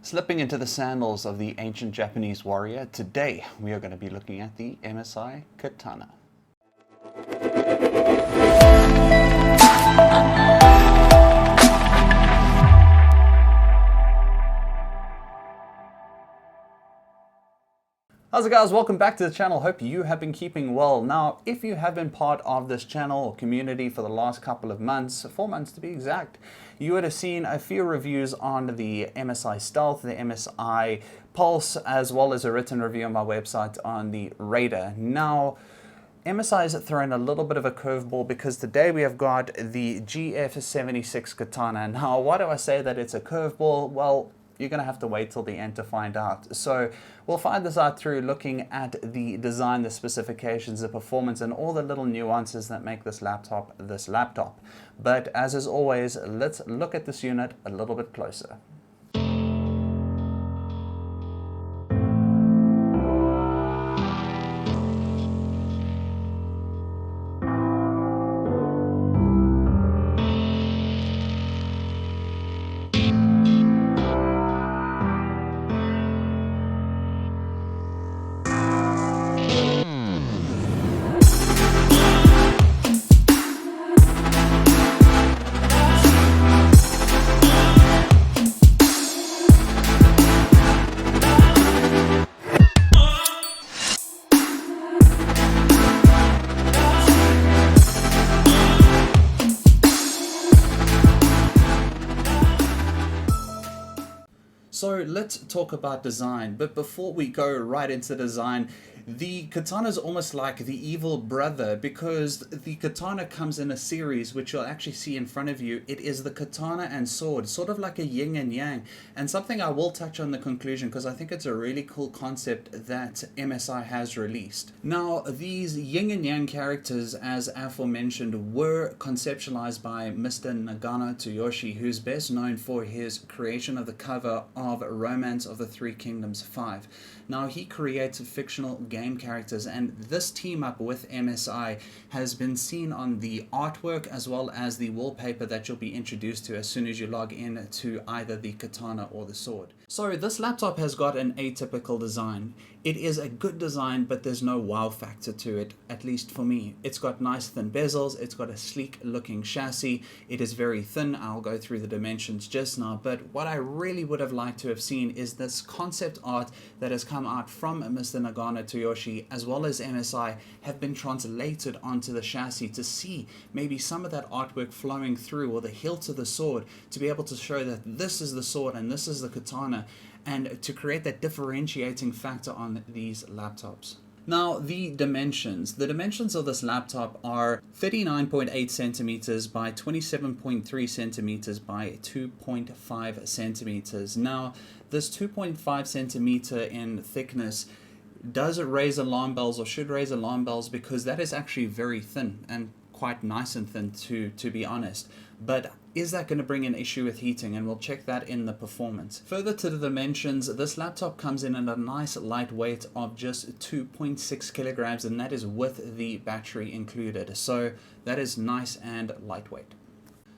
Slipping into the sandals of the ancient Japanese warrior, today we are going to be looking at the MSI Katana. How's it guys? Welcome back to the channel. Hope you have been keeping well. Now, if you have been part of this channel or community for the last couple of months, 4 months to be exact, you would have seen a few reviews on the MSI Stealth, the MSI Pulse, as well as a written review on my website on the Raider. Now, MSI has thrown a little bit of a curveball because today we have got the GF76 Katana. Now, why do I say that it's a curveball? Well, you're going to have to wait till the end to find out. So we'll find this out through looking at the design, the specifications, the performance, and all the little nuances that make this laptop this laptop. But as is always, let's look at this unit a little bit closer. So let's talk about design, but before we go right into design, the Katana is almost like the evil brother because the Katana comes in a series which you'll actually see in front of you. It is the Katana and sword, sort of like a yin and yang, and something I will touch on the conclusion because I think it's a really cool concept that MSI has released. Now, these yin and yang characters, as aforementioned, were conceptualized by Mr. Nagano Tsuyoshi, who's best known for his creation of the cover of Romance of the Three Kingdoms 5. Now, he creates fictional game characters, and this team up with MSI has been seen on the artwork as well as the wallpaper that you'll be introduced to as soon as you log in to either the Katana or the sword. So this laptop has got an atypical design. It is a good design, but there's no wow factor to it, at least for me. It's got nice thin bezels, it's got a sleek looking chassis, it is very thin. I'll go through the dimensions just now, but what I really would have liked to have seen is this concept art that has come out from Mr. Nagano Tsuyoshi as well as MSI have been translated onto the chassis to see maybe some of that artwork flowing through, or the hilt of the sword, to be able to show that this is the sword and this is the katana, and to create that differentiating factor on these laptops. Now, the dimensions of this laptop are 39.8 centimeters by 27.3 centimeters by 2.5 centimeters. Now, this 2.5 centimeter in thickness does raise alarm bells, or should raise alarm bells, because that is actually very thin and quite nice and thin to be honest. But is that going to bring an issue with heating? And we'll check that in the performance. Further to the dimensions, this laptop comes in at a nice lightweight of just 2.6 kilograms, and that is with the battery included. So that is nice and lightweight.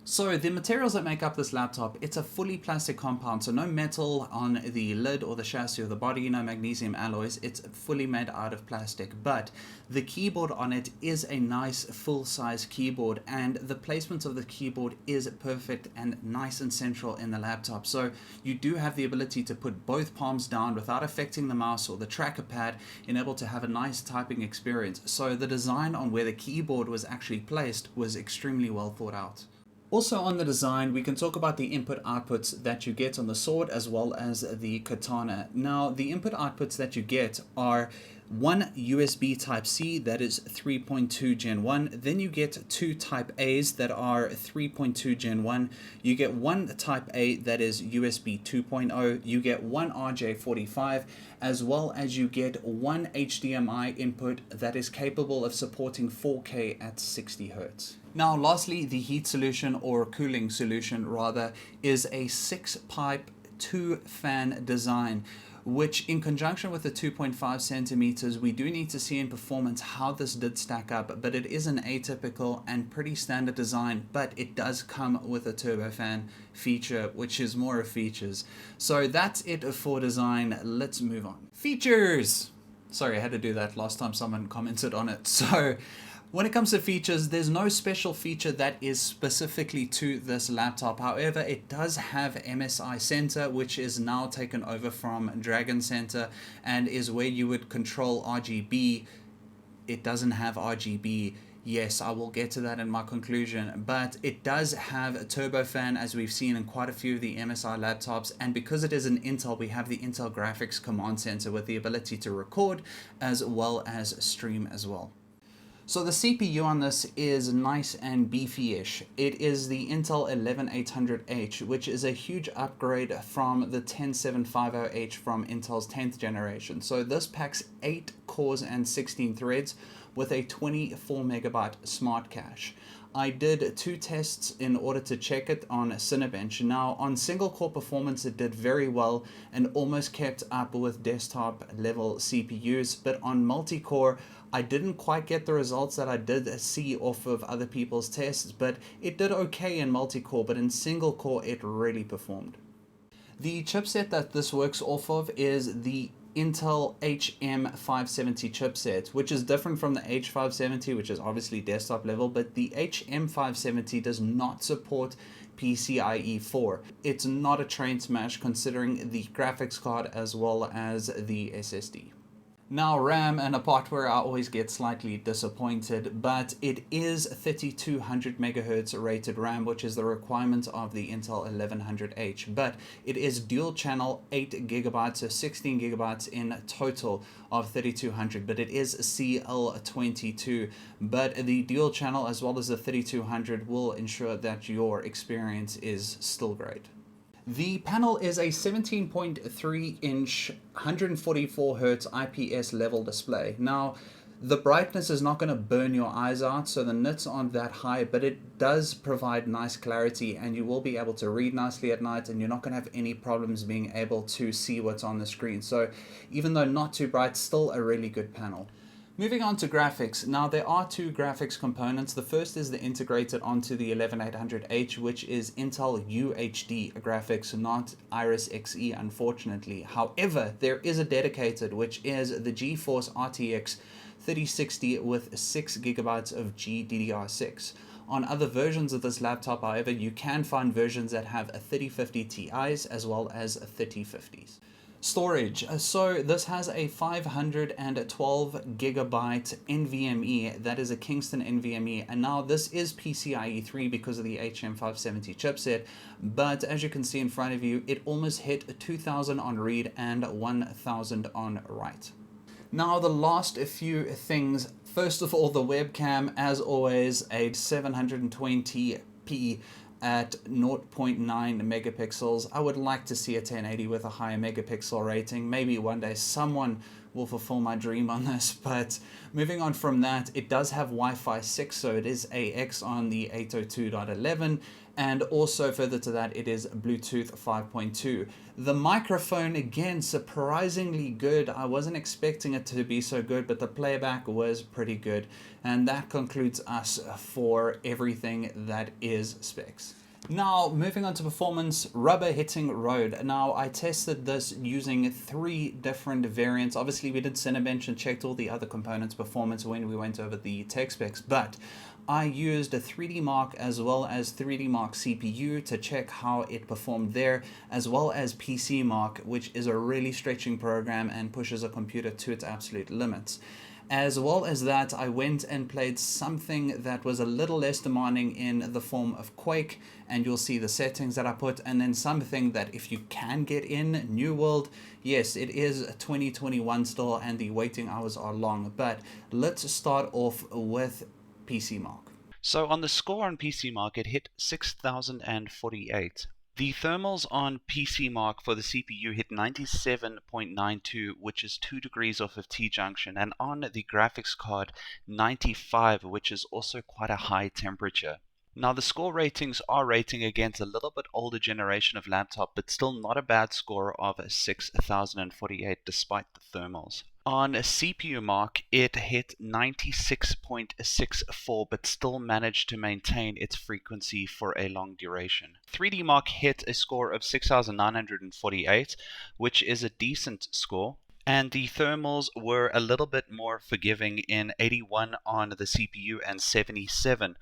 So the materials that make up this laptop, it's a fully plastic compound, so no metal on the lid or the chassis or the body, no magnesium alloys. It's fully made out of plastic, but the keyboard on it is a nice full-size keyboard, and the placement of the keyboard is perfect and nice and central in the laptop. So you do have the ability to put both palms down without affecting the mouse or the tracker pad, and able to have a nice typing experience. So the design on where the keyboard was actually placed was extremely well thought out. Also on the design, we can talk about the input outputs that you get on the sword as well as the Katana. Now, the input outputs that you get are one USB Type-C, that is 3.2 Gen 1. Then you get two Type-A's that are 3.2 Gen 1. You get one Type-A that is USB 2.0. You get one RJ45, as well as you get one HDMI input that is capable of supporting 4K at 60 Hz. Now, lastly, the heat solution, or cooling solution rather, is a 6-pipe 2-fan design, which in conjunction with the 2.5 centimeters, we do need to see in performance how this did stack up, but it is an atypical and pretty standard design, but it does come with a turbofan feature, which is more of features. So that's it for design. Let's move on. Features! Sorry, I had to do that last time someone commented on it. So when it comes to features, there's no special feature that is specifically to this laptop. However, it does have MSI Center, which is now taken over from Dragon Center and is where you would control RGB. It doesn't have RGB. Yes, I will get to that in my conclusion, but it does have a turbofan, as we've seen in quite a few of the MSI laptops, and because it is an Intel, we have the Intel Graphics Command Center with the ability to record as well as stream as well. So the CPU on this is nice and beefy-ish. It is the Intel 11800H, which is a huge upgrade from the 10750H from Intel's 10th generation. So this packs 8 cores and 16 threads with a 24 megabyte smart cache. I did 2 tests in order to check it on Cinebench. Now, on single core performance, it did very well and almost kept up with desktop level CPUs, but on multi-core, I didn't quite get the results that I did see off of other people's tests, but it did okay in multi-core, but in single core, it really performed. The chipset that this works off of is the Intel HM570 chipset, which is different from the H570, which is obviously desktop level, but the HM570 does not support PCIe 4. It's not a train smash considering the graphics card as well as the SSD. Now RAM, and a part where I always get slightly disappointed, but it is 3200 megahertz rated RAM, which is the requirement of the Intel 1100H, but it is dual channel 8 gigabytes, so 16 gigabytes in total of 3200, but it is CL22, but the dual channel as well as the 3200 will ensure that your experience is still great. The panel is a 17.3 inch 144 Hz IPS level display. Now, the brightness is not going to burn your eyes out, so the nits aren't that high, but it does provide nice clarity and you will be able to read nicely at night and you're not going to have any problems being able to see what's on the screen. So even though not too bright, still a really good panel. Moving on to graphics. Now there are 2 graphics components. The first is the integrated onto the 11800H, which is Intel UHD graphics, not Iris Xe, unfortunately. However, there is a dedicated, which is the GeForce RTX 3060 with 6 gigabytes of GDDR6. On other versions of this laptop, however, you can find versions that have a 3050 Ti's as well as a 3050s. Storage. So this has a 512 gigabyte NVMe, that is a Kingston NVMe, and now this is PCIe 3 because of the HM570 chipset, but as you can see in front of you, it almost hit 2000 on read and 1000 on write. Now the last few things. First of all, the webcam, as always, a 720p at 0.9 megapixels. I would like to see a 1080 with a higher megapixel rating. Maybe one day someone will fulfill my dream on this, but moving on from that, it does have Wi-Fi 6, so it is AX on the 802.11, and also further to that, it is Bluetooth 5.2. The microphone, again, surprisingly good. I wasn't expecting it to be so good, but the playback was pretty good. And that concludes us for everything that is specs. Now, moving on to performance, rubber hitting road. Now, I tested this using 3 different variants. Obviously, we did Cinebench and checked all the other components' performance when we went over the tech specs, but I used a 3D Mark as well as 3D Mark CPU to check how it performed there, as well as PC Mark, which is a really stretching program and pushes a computer to its absolute limits. As well as that, I went and played something that was a little less demanding in the form of Quake, and you'll see the settings that I put, and then something that if you can get in, New World. Yes, it is 2021 still, and the waiting hours are long, but let's start off with PC Mark. So on the score on PC Mark, it hit 6,048. The thermals on PC Mark for the CPU hit 97.92, which is 2 degrees off of T-junction, and on the graphics card, 95, which is also quite a high temperature. Now the score ratings are rating against a little bit older generation of laptop, but still not a bad score of 6048 despite the thermals. On a CPU mark, it hit 96.64 but still managed to maintain its frequency for a long duration. 3D mark hit a score of 6948, which is a decent score. And the thermals were a little bit more forgiving in 81 on the CPU and 77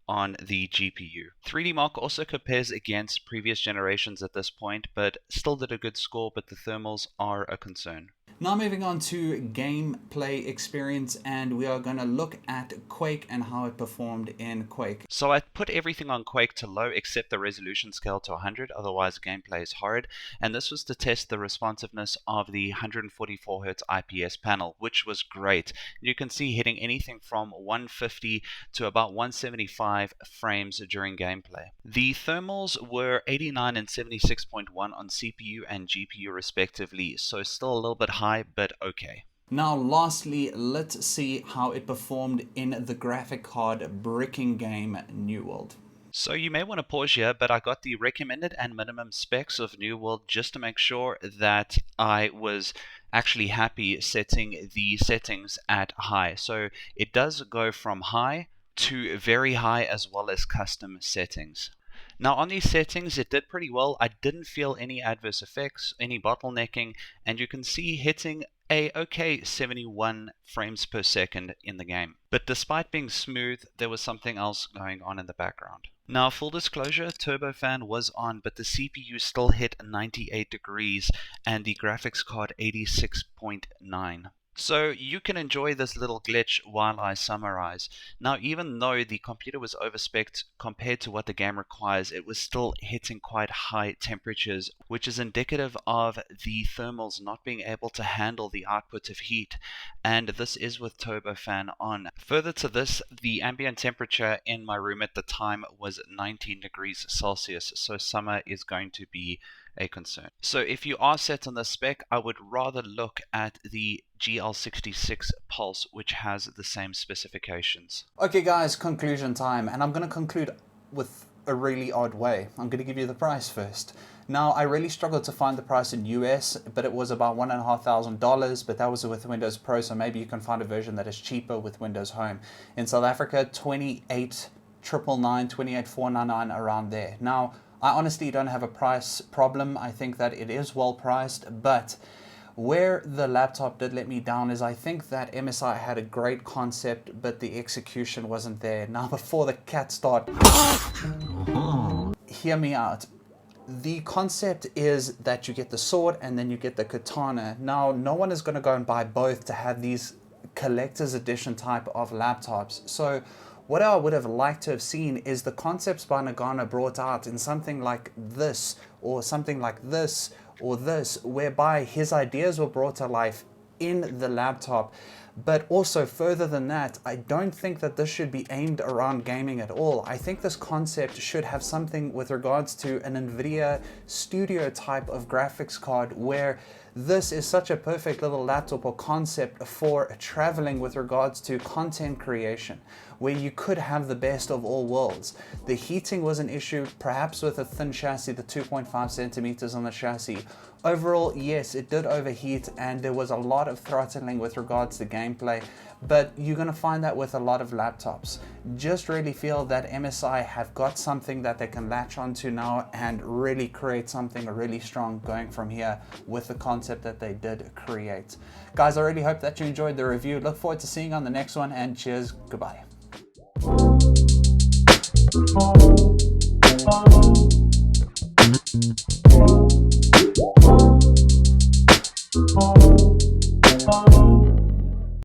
on the GPU. 3D Mark also compares against previous generations at this point, but still did a good score, but the thermals are a concern. Now moving on to gameplay experience, and we are going to look at Quake and how it performed in Quake. So I put everything on Quake to low except the resolution scale to 100, otherwise gameplay is hard, and this was to test the responsiveness of the 144Hz IPS panel, which was great. You can see hitting anything from 150 to about 175 frames during gameplay. The thermals were 89 and 76.1 on CPU and GPU respectively, so still a little bit high, but okay. Now lastly, let's see how it performed in the graphic card bricking game New World. So you may want to pause here, but I got the recommended and minimum specs of New World just to make sure that I was actually happy setting the settings at high. So it does go from high to very high as well as custom settings. Now on these settings, it did pretty well. I didn't feel any adverse effects, any bottlenecking, and you can see hitting a okay 71 frames per second in the game. But despite being smooth, there was something else going on in the background. Now, full disclosure, turbofan was on, but the CPU still hit 98 degrees and the graphics card 86.9. So you can enjoy this little glitch while I summarize. Now, even though the computer was overspec'd compared to what the game requires, it was still hitting quite high temperatures, which is indicative of the thermals not being able to handle the output of heat, and this is with turbofan on. Further to this, the ambient temperature in my room at the time was 19 degrees Celsius, so summer is going to be a concern. So if you are set on the spec, I would rather look at the GL76 Pulse, which has the same specifications. Okay guys, conclusion time, and I'm going to conclude with a really odd way. I'm going to give you the price first. Now, I really struggled to find the price in US, but it was about $1,500, but that was with Windows Pro, so maybe you can find a version that is cheaper with Windows Home. In South Africa, 28,999, 28,499, around there. Now, I honestly don't have a price problem. I think that it is well priced, but where the laptop did let me down is I think that MSI had a great concept, but the execution wasn't there. Now, before the cat start, hear me out. The concept is that you get the sword and then you get the katana. Now, no one is going to go and buy both to have these collector's edition type of laptops. So what I would have liked to have seen is the concepts by Nagano brought out in something like this, or something like this, or this, whereby his ideas were brought to life in the laptop. But also further than that, I don't think that this should be aimed around gaming at all. I think this concept should have something with regards to an NVIDIA Studio type of graphics card, where this is such a perfect little laptop or concept for traveling with regards to content creation, where you could have the best of all worlds. The heating was an issue, perhaps with a thin chassis, the 2.5 centimeters on the chassis. Overall, yes, it did overheat and there was a lot of throttling with regards to gameplay, but you're going to find that with a lot of laptops. Just really feel that MSI have got something that they can latch onto now and really create something really strong going from here with the concept that they did create. Guys, I really hope that you enjoyed the review. Look forward to seeing you on the next one, and cheers, goodbye. Thank you.